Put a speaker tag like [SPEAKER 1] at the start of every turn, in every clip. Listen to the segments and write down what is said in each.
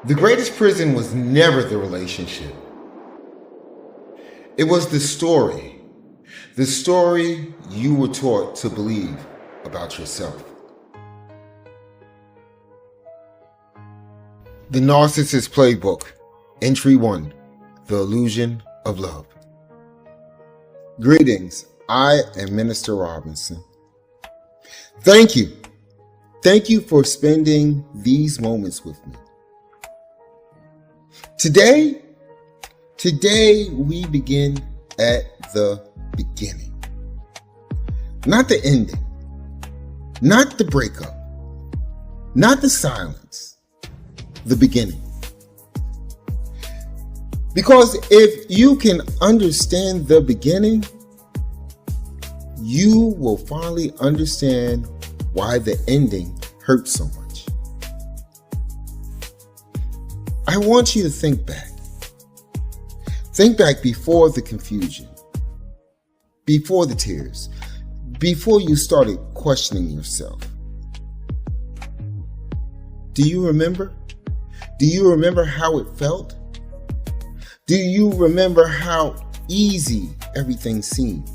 [SPEAKER 1] The greatest prison was never the relationship. It was the story you were taught to believe about yourself. The Narcissist Playbook, Entry 1, The Illusion of Love. Greetings, I am Minister Robinson. Thank you. Thank you for spending these moments with me. Today we begin at the beginning. Not the ending. Not the breakup. Not the silence. The beginning. Because if you can understand the beginning, you will finally understand why the ending hurts so much. I want you to think back. Think back before the confusion, before the tears, before you started questioning yourself. Do you remember? Do you remember how it felt? Do you remember how easy everything seemed?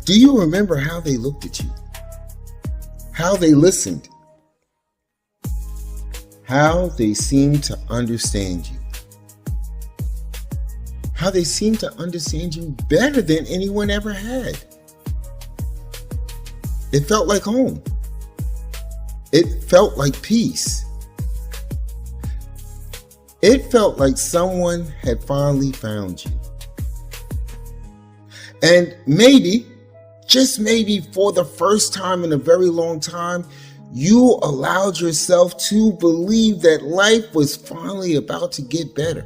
[SPEAKER 1] Do you remember how they looked at you? How they listened? How they seemed to understand you? How they seemed to understand you better than anyone ever had. It felt like home. It felt like peace. It felt like someone had finally found you. And maybe, just maybe for the first time in a very long time, you allowed yourself to believe that life was finally about to get better.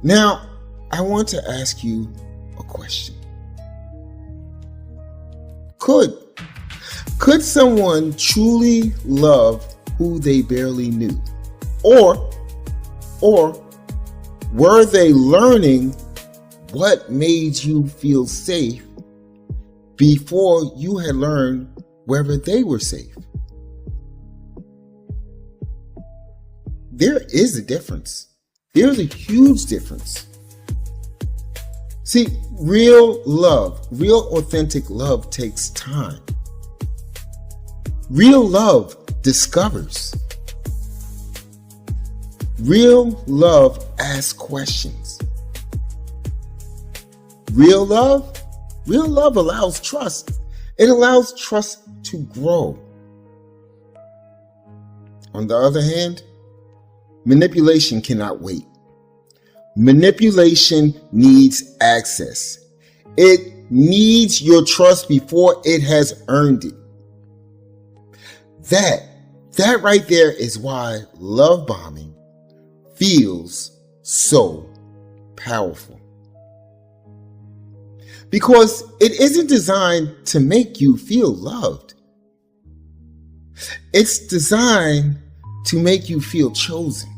[SPEAKER 1] Now, I want to ask you a question. Could someone truly love who they barely knew? Or were they learning what made you feel safe before you had learned whether they were safe? There is a difference. There's a huge difference. See, real love, real authentic love takes time. Real love discovers. Real love asks questions. Real love allows trust. It allows trust to grow. On the other hand, manipulation cannot wait. Manipulation needs access. It needs your trust before it has earned it. That right there is why love bombing feels so powerful. Because it isn't designed to make you feel loved. It's designed to make you feel chosen.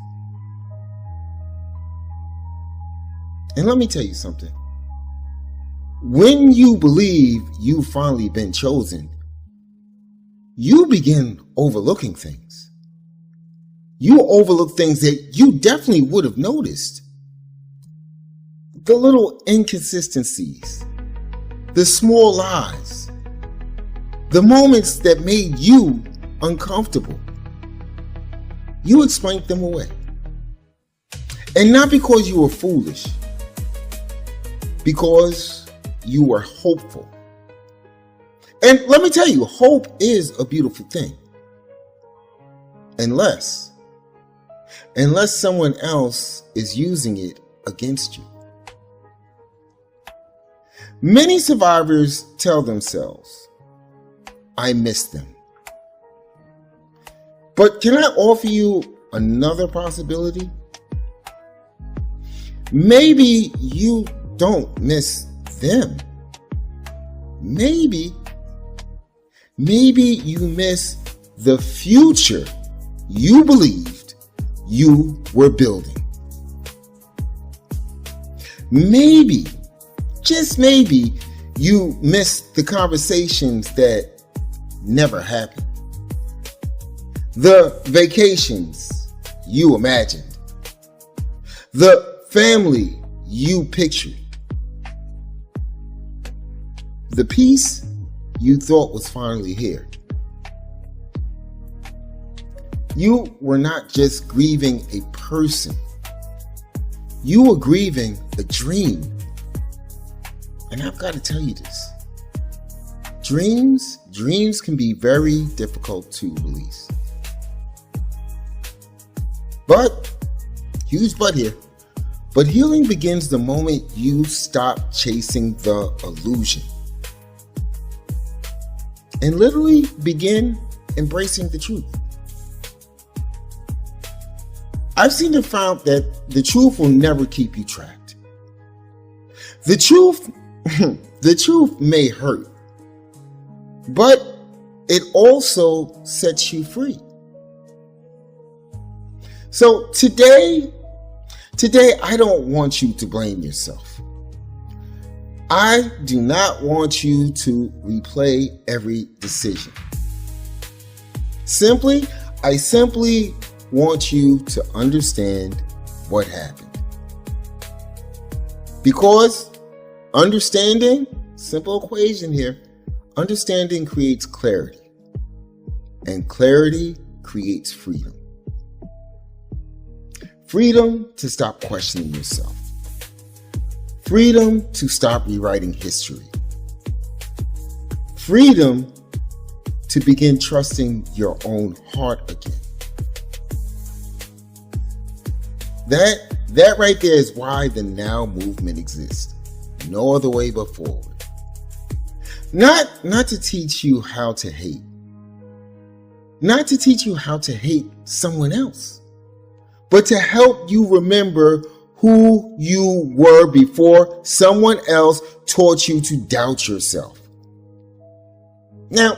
[SPEAKER 1] And let me tell you something. When you believe you've finally been chosen, you begin overlooking things. You overlook things that you definitely would have noticed. The little inconsistencies, the small lies, the moments that made you uncomfortable. You explained them away. And not because you were foolish, because you were hopeful. And let me tell you, hope is a beautiful thing. Unless someone else is using it against you. Many survivors tell themselves, I miss them. But can I offer you another possibility? Maybe you don't miss them. Maybe you miss the future you believed you were building. Maybe, just maybe, you missed the conversations that never happened. the vacations you imagined, the family you pictured, the peace you thought was finally here. You were not just grieving a person. You were grieving a dream. And I've got to tell you this. Dreams can be very difficult to release. But, huge but here, but healing begins the moment you stop chasing the illusion and literally begin embracing the truth. I've seen and found that the truth will never keep you trapped. The truth may hurt, but it also sets you free. So today I don't want you to blame yourself. I do not want you to replay every decision. I simply want you to understand what happened. Because understanding, simple equation here, understanding creates clarity. And clarity creates freedom. Freedom to stop questioning yourself. Freedom to stop rewriting history. Freedom to begin trusting your own heart again. That right there is why the Now movement exists. No other way but forward. Not to teach you how to hate. Not to teach you how to hate someone else, but to help you remember who you were before someone else taught you to doubt yourself. Now,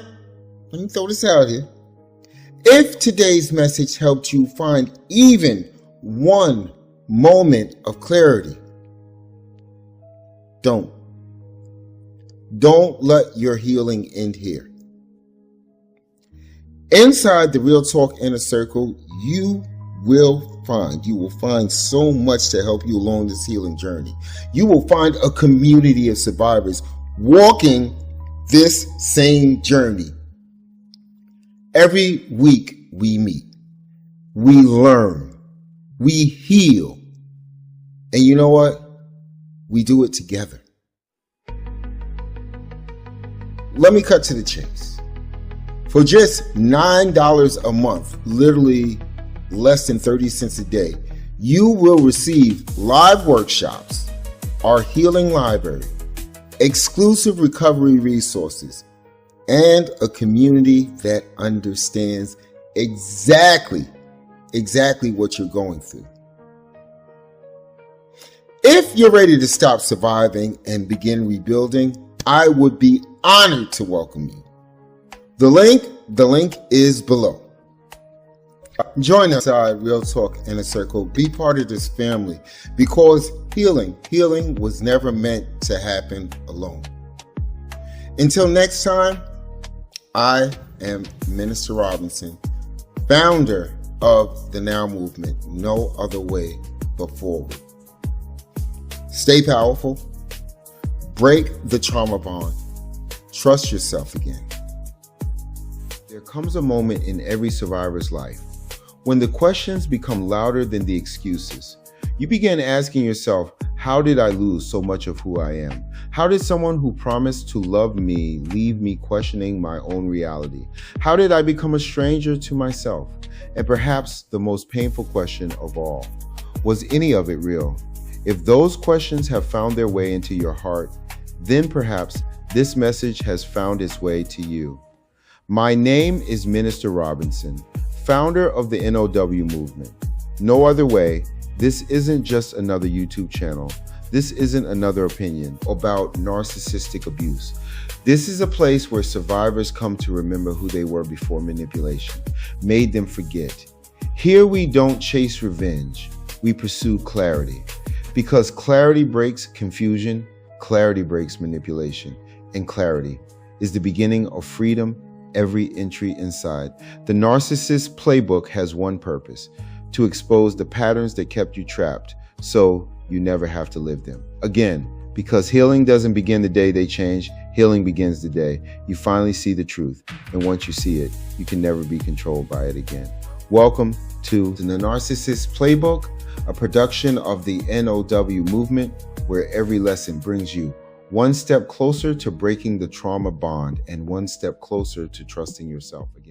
[SPEAKER 1] let me throw this out here. If today's message helped you find even one moment of clarity, don't let your healing end here. Inside the Real Talk Inner Circle, you will find so much to help you along this healing journey. You will find a community of survivors walking this same journey. Every week we meet, we learn, we heal, and you know what? We do it together. Let me cut to the chase. For just $9 a month, literally less than 30 cents a day, you will receive live workshops, our healing library, exclusive recovery resources, and a community that understands exactly what you're going through. If you're ready to stop surviving and begin rebuilding, I would be honored to welcome you. The link is below. Join us inside Real Talk Inner Circle. Be part of this family, because healing was never meant to happen alone. Until next time, I am Minister Robinson, founder of the Now movement. No other way but forward. Stay powerful. Break the trauma bond. Trust yourself again. There comes a moment in every survivor's life when the questions become louder than the excuses. You begin asking yourself, how did I lose so much of who I am? How did someone who promised to love me leave me questioning my own reality? How did I become a stranger to myself? And perhaps the most painful question of all, was any of it real? If those questions have found their way into your heart, then perhaps this message has found its way to you. My name is Minister Robinson, founder of the N.O.W. movement. No other way. This isn't just another YouTube channel. This isn't another opinion about narcissistic abuse. This is a place where survivors come to remember who they were before manipulation made them forget. Here we don't chase revenge. We pursue clarity. Because clarity breaks confusion, clarity breaks manipulation, and clarity is the beginning of freedom every entry inside. The Narcissist Playbook has one purpose: to expose the patterns that kept you trapped so you never have to live them. Again, because healing doesn't begin the day they change, healing begins the day you finally see the truth. And once you see it, you can never be controlled by it again. Welcome to the Narcissist Playbook, a production of the N.O.W. movement, where every lesson brings you one step closer to breaking the trauma bond and one step closer to trusting yourself again.